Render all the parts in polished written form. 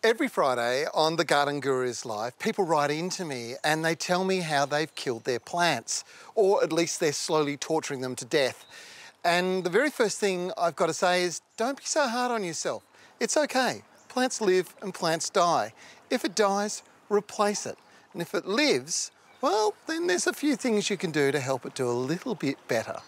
Every Friday on the Garden Guru's Live, people write into me and they tell me how they've killed their plants, or at least they're slowly torturing them to death. And the very first thing I've got to say is, don't be so hard on yourself. It's okay. Plants live and plants die. If it dies, replace it. And if it lives, well, then there's a few things you can do to help it do a little bit better.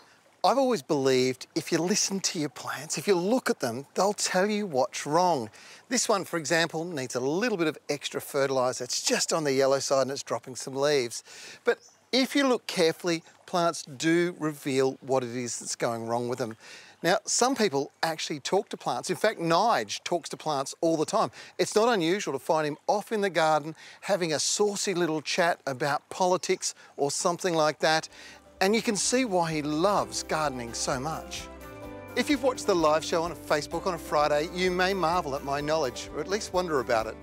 I've always believed if you listen to your plants, if you look at them, they'll tell you what's wrong. This one, for example, needs a little bit of extra fertiliser. It's just on the yellow side and it's dropping some leaves. But if you look carefully, plants do reveal what it is that's going wrong with them. Now, some people actually talk to plants. In fact, Nige talks to plants all the time. It's not unusual to find him off in the garden having a saucy little chat about politics or something like that. And you can see why he loves gardening so much. If you've watched the live show on Facebook on a Friday, you may marvel at my knowledge, or at least wonder about it.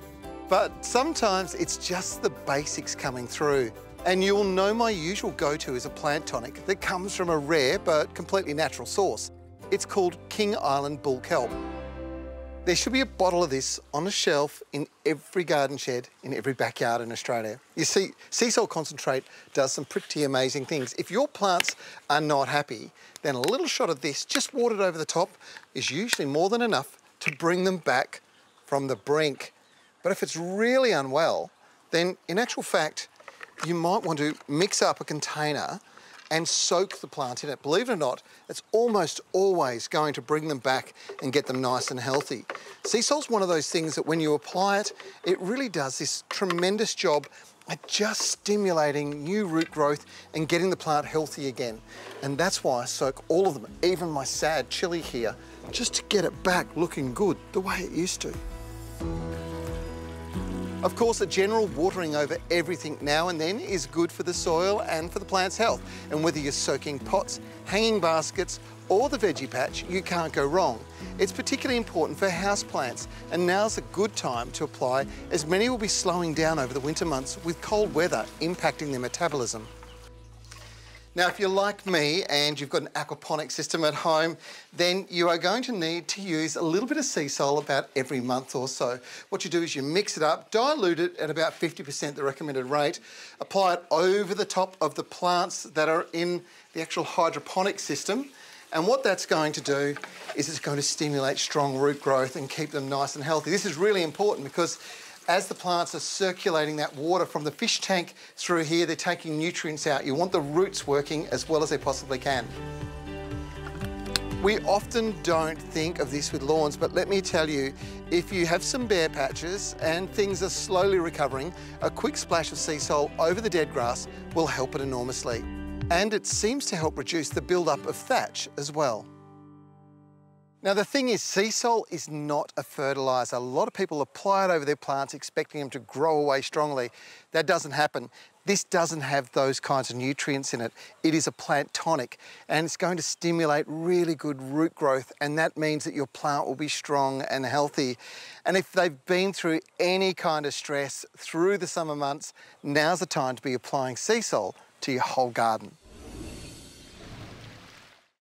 But sometimes it's just the basics coming through. And you'll know my usual go-to is a plant tonic that comes from a rare but completely natural source. It's called King Island bull kelp. There should be a bottle of this on a shelf in every garden shed, in every backyard in Australia. You see, Seasol concentrate does some pretty amazing things. If your plants are not happy, then a little shot of this, just watered over the top, is usually more than enough to bring them back from the brink. But if it's really unwell, then in actual fact, you might want to mix up a container and soak the plant in it. Believe it or not, it's almost always going to bring them back and get them nice and healthy. Seasol's one of those things that when you apply it, it really does this tremendous job at just stimulating new root growth and getting the plant healthy again. And that's why I soak all of them, even my sad chili here, just to get it back looking good the way it used to. Of course, a general watering over everything now and then is good for the soil and for the plant's health. And whether you're soaking pots, hanging baskets, or the veggie patch, you can't go wrong. It's particularly important for houseplants, and now's a good time to apply, as many will be slowing down over the winter months with cold weather impacting their metabolism. Now, if you're like me and you've got an aquaponic system at home, then you are going to need to use a little bit of Seasol about every month or so. What you do is you mix it up, dilute it at about 50% the recommended rate, apply it over the top of the plants that are in the actual hydroponic system. And what that's going to do is it's going to stimulate strong root growth and keep them nice and healthy. This is really important because as the plants are circulating that water from the fish tank through here, they're taking nutrients out. You want the roots working as well as they possibly can. We often don't think of this with lawns, but let me tell you, if you have some bare patches and things are slowly recovering, a quick splash of Seasol over the dead grass will help it enormously. And it seems to help reduce the build-up of thatch as well. Now, the thing is, Seasol is not a fertiliser. A lot of people apply it over their plants expecting them to grow away strongly. That doesn't happen. This doesn't have those kinds of nutrients in it. It is a plant tonic, and it's going to stimulate really good root growth, and that means that your plant will be strong and healthy. And if they've been through any kind of stress through the summer months, now's the time to be applying Seasol to your whole garden.